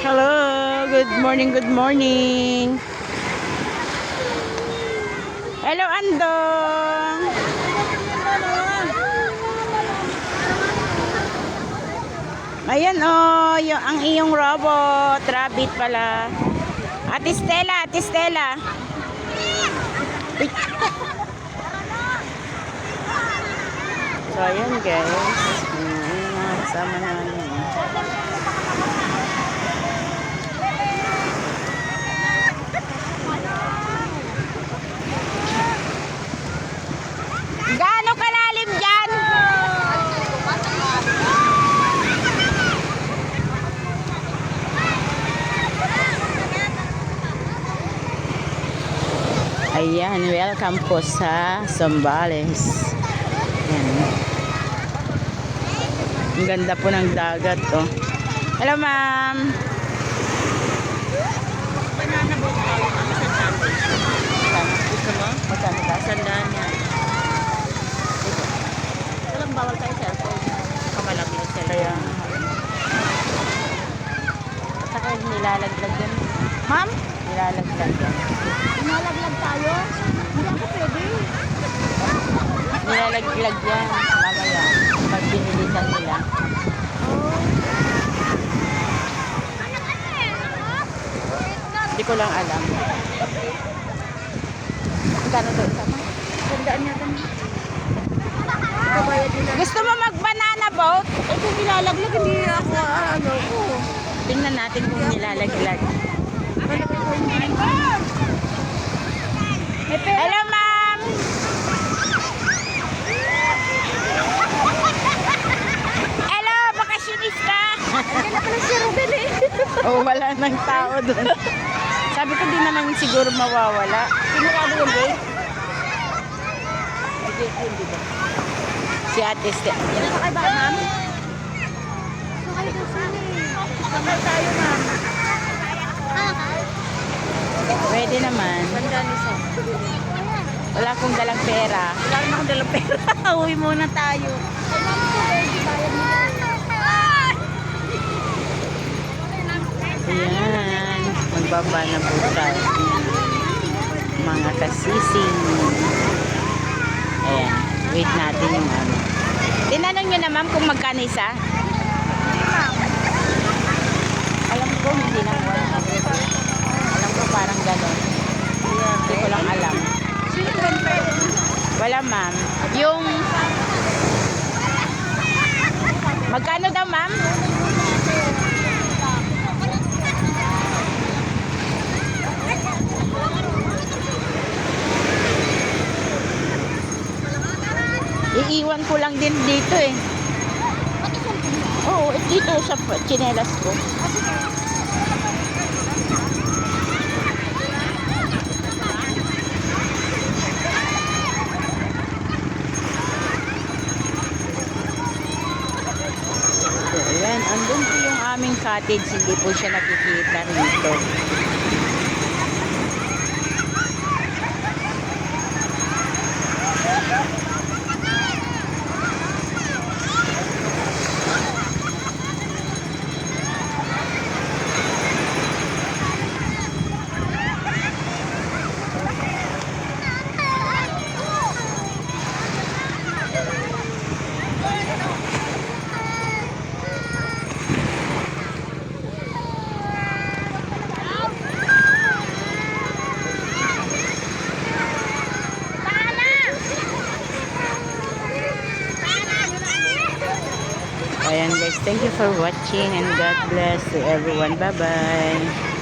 Hello, good morning, good morning. Hello, Andong. Ayan ang iyong robot, rabbit pala. Ate Stella, Ate Stella. Uy. So, ayan guys. Ayan mga kasama namin. Gaano kalalim dyan? Ayan, welcome po sa Zambales. Ayan. Ang ganda po ng dagat, oh. Hello, ma'am. Banana boat tayo. Gusto mo? Magkano ka? Sandaan yan. Walang bawal tayo cellphone. Kamalaki yung cellphone. Kaya, at saka nilalaglag yan. Ma'am? Nilalaglag yan. Nalaglag tayo? Hindi ako pwede. Nilalaglag yan. Mamaya, pag binilisan nila. Hindi ko lang alam. Magkano to? Sama? Sandaan niya kami. Kabayad nila. Gusto mo mag-banana boat? Eh kung nilalaglag, hindi ako ano ko. Tingnan natin kung nilalaglag. Hello, ma'am! Hello, bakasyonista! Hindi na pala si Ruben eh. Oh, wala nang tao doon. Sabi ko di naman siguro mawawala. Sinurado yung gate. May gate yun, di ba? Si Ate Stella. Sakay ba, ma'am? Sakay daw sila eh. Sakay tayo, ma'am. Pwede naman. Sandaan isa. Wala akong dalang pera. Wala rin akong dalang pera. Uwi muna tayo. Ay, ma'am, ito baby, bayad nila. Ayan. Magbaba na po tayo. Mga kasising. Ayan. Wait natin yung ano. Tinanong nyo na ma'am kung magkano isa? Alam ko hindi lang 100. Alam ko parang gano'n. Hindi ko lang alam. Wala ma'am. Yung magkano daw ma'am? Iiwan ko lang din dito eh. Oo, dito sa tsinelas ko. So, ayan, andun po yung aming cottage. Hindi po siya nakikita rito. Ayan guys, thank you for watching and God bless to everyone. Bye-bye.